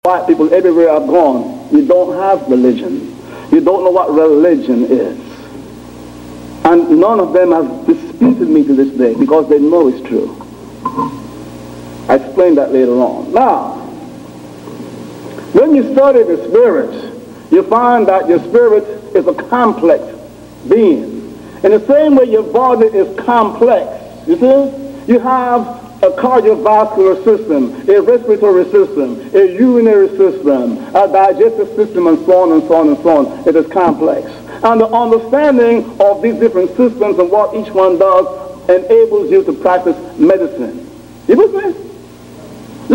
White people everywhere I've gone, you don't have religion. You don't know what religion is. And none of them have disputed me to this day because they know it's true. I explain that later on. Now, when you study the spirit, you find that your spirit is a complex being. In the same way your body is complex, you see? You have a cardiovascular system, a respiratory system, a urinary system, a digestive system, and so on and so on and so on. It is complex. And the understanding of these different systems and what each one does enables you to practice medicine. You with me?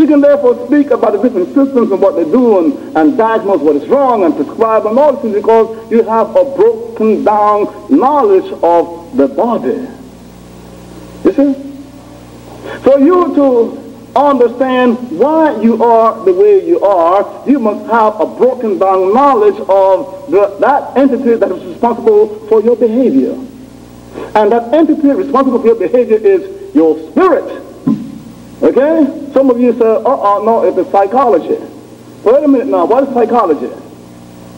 You can therefore speak about the different systems and what they do and diagnose what is wrong and prescribe and all this because you have a broken down knowledge of the body. You see? For you to understand why you are the way you are, you must have a broken down knowledge of that entity that is responsible for your behavior. And that entity responsible for your behavior is your spirit. Okay? Some of you say, no, it's psychology. Wait a minute now, what is psychology?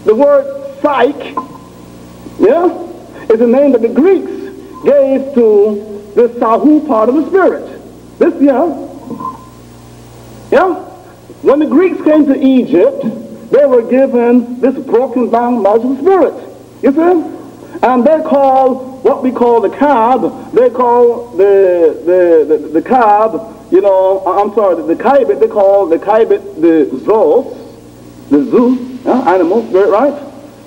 The word psych, is a name that the Greeks gave to the sahu part of the spirit. This, when the Greeks came to Egypt, they were given this broken down knowledge of the spirit. You see? And they call what we call the cab, they call the cab, the kaibit, they call the kaibit the zoos, the zoo, animal spirit, right?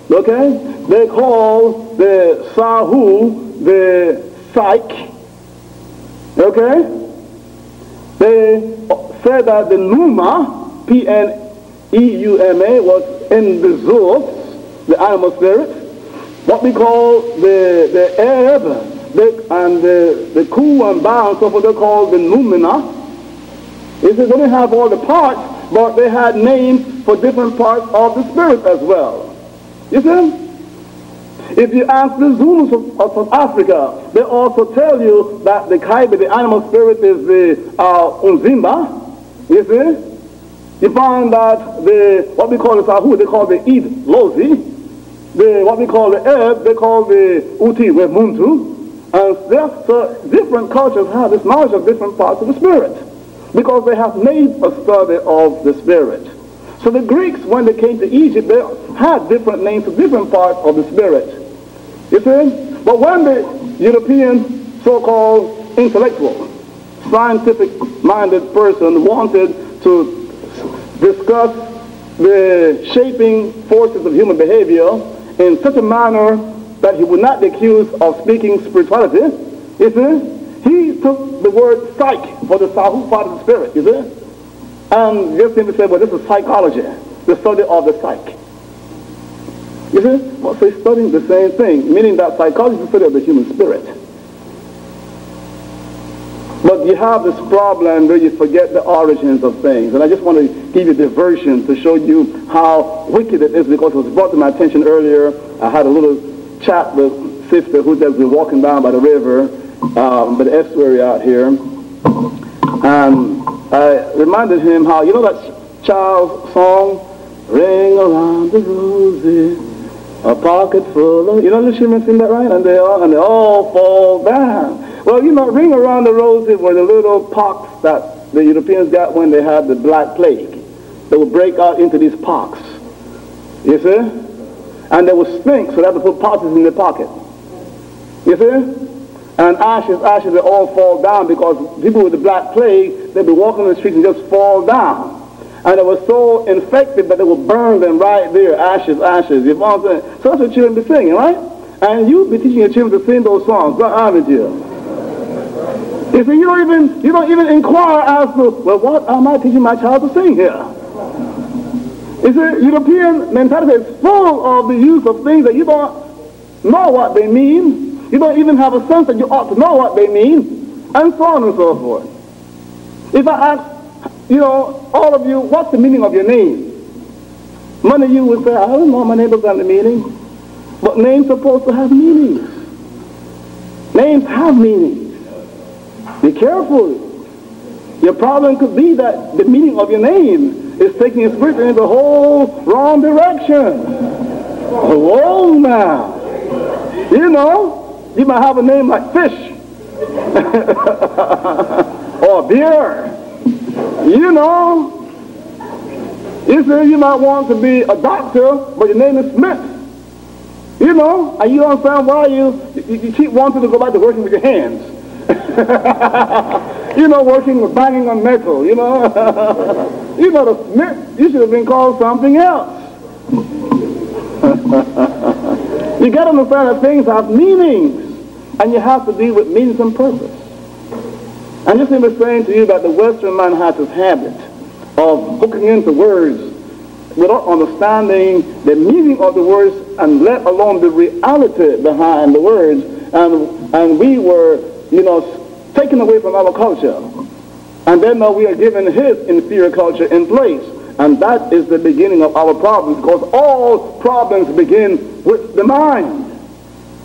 Okay? They call the sahu the psyche. Okay? They said that the Pneuma, P-N-E-U-M-A, was in the zoos, the animal spirit. What we call the Ebb, and the Ku and Ba and so forth, they call the Numina. They didn't have all the parts, but they had names for different parts of the spirit as well. You see? If you ask the Zulus of Africa, they also tell you that the Kaibe, the animal spirit, is the Unzimba. You see? You find that what we call the Sahu, they call the Eid Lozi. What we call the Eb, they call the Uti Wemuntu. And so different cultures have this knowledge of different parts of the spirit because they have made a study of the spirit. So the Greeks, when they came to Egypt, they had different names for different parts of the spirit. You see? But when the European so-called intellectual, scientific-minded person wanted to discuss the shaping forces of human behavior in such a manner that he would not be accused of speaking spirituality, you see, he took the word psych for the sahu part of the spirit, you see, and just simply said, well, this is psychology, the study of the psyche. You see? Well, so he's studying the same thing, meaning that psychology is the study of the human spirit. But you have this problem where you forget the origins of things. And I just want to give you a diversion to show you how wicked it is, because it was brought to my attention earlier. I had a little chat with sister who just been walking down by the river, by the estuary out here. And I reminded him how, you know that child's song, Ring Around the Rosie, a pocket full of, you know the children sing that, right? And they all fall down. Well, you know, Ring Around the Roses were the little pox that the Europeans got when they had the Black Plague. They would break out into these pox. You see? And they would stink, so they had to put poxes in their pocket. You see? And ashes, they all fall down because people with the Black Plague, they'd be walking on the streets and just fall down. And they were so infected that they would burn them right there, ashes. You know what I'm saying? So that's what children be singing, right? And you'd be teaching your children to sing those songs, haven't you? You see, you don't even inquire as to, well, what am I teaching my child to sing here? You see, European mentality is full of the use of things that you don't know what they mean. You don't even have a sense that you ought to know what they mean, and so on and so forth. If I ask, all of you, what's the meaning of your name? Many of you would say, I don't know, my name doesn't have the meaning. But names are supposed to have meanings. Names have meanings. Be careful. Your problem could be that the meaning of your name is taking his spirit in the whole wrong direction. Whoa now. You know, you might have a name like Fish or Beer. You know, you say you might want to be a doctor, but your name is Smith. You know, and you don't understand why you keep wanting to go back to working with your hands. You know, working with banging on metal, you know. You know, the Smith, you should have been called something else. You got to understand that things have meanings, and you have to deal with meanings and purpose. I'm just simply saying to you that the Western man has this habit of hooking into words without understanding the meaning of the words and let alone the reality behind the words. And we were, you know, taken away from our culture. And then now we are given his inferior culture in place. And that is the beginning of our problems, because all problems begin with the mind.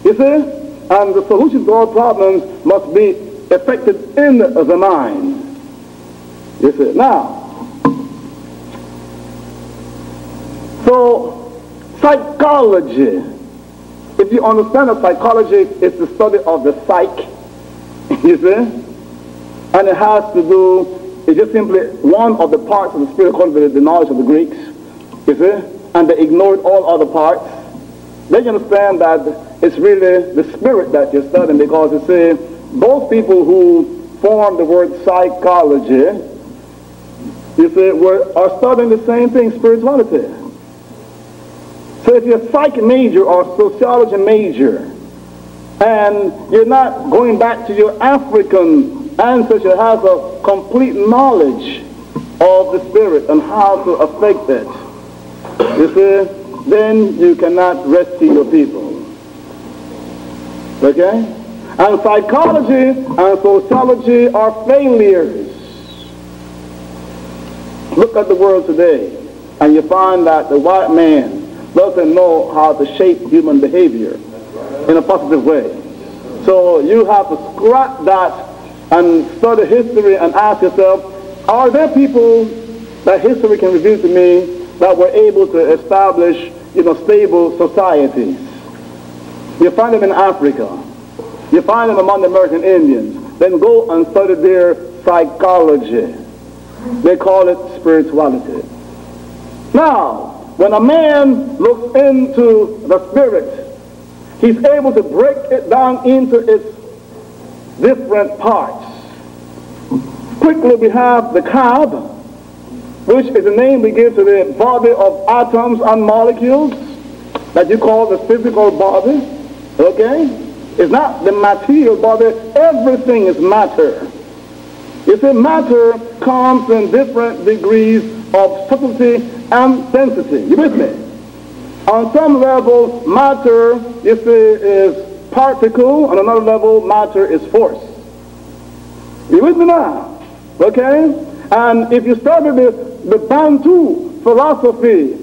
You see? And the solution to all problems must be effected in the mind. You see? Now, so psychology, if you understand that psychology is the study of the psyche, you see, and it has to do, it's just simply one of the parts of the spirit according to the knowledge of the Greeks, you see, and they ignored all other parts. Then you understand that it's really the spirit that you're studying, because you see, those people who formed the word psychology, you see, are studying the same thing, spirituality. So if you're a psych major or sociology major, and you're not going back to your African ancestors, has a complete knowledge of the spirit and how to affect it, you see, then you cannot rescue your people. Okay? And psychology and sociology are failures. Look at the world today, and you find that the white man doesn't know how to shape human behavior in a positive way. So you have to scrap that and study history and ask yourself, are there people that history can reveal to me that were able to establish, you know, stable societies? You find them in Africa. You find them among the American Indians. Then go and study their psychology. They call it spirituality. Now, when a man looks into the spirit, he's able to break it down into its different parts. Quickly, we have the cab, which is the name we give to the body of atoms and molecules that you call the physical body. Okay? It's not the material body. Everything is matter. You see, matter comes in different degrees of subtlety and density. You with me? On some level, matter, you see, is particle. On another level, matter is force. You with me now? Okay? And if you study the Bantu philosophy,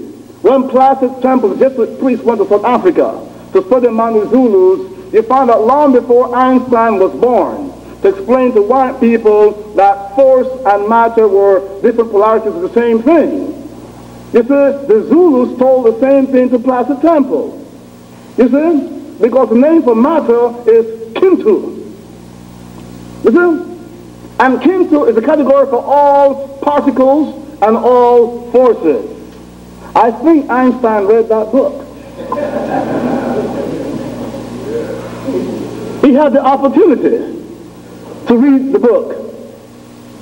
when Placid Temple, Jesuit priests went to South Africa to study among the Zulus, you find out long before Einstein was born, to explain to white people that force and matter were different polarities of the same thing. You see, the Zulus told the same thing to Placid Temple. You see? Because the name for matter is Kintu. You see? And Kintu is a category for all particles and all forces. I think Einstein read that book. He had the opportunity to read the book.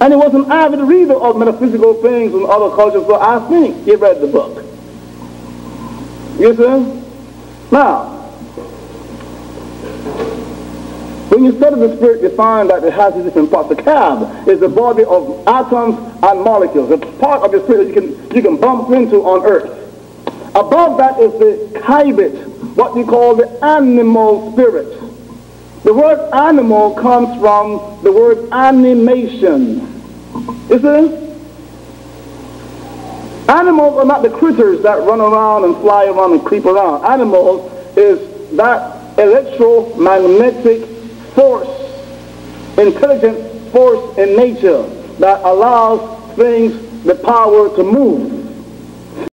And he was an avid reader of metaphysical things and other cultures, so I think he read the book. You see? Now, when you study the spirit, you find that it has these different parts. The cab is the body of atoms and molecules. It's part of the spirit that you can bump into on earth. Above that is the kybit, what we call the animal spirit. The word animal comes from the word animation. You see? Animals are not the critters that run around and fly around and creep around. Animals is that electromagnetic force, intelligent force in nature that allows things the power to move.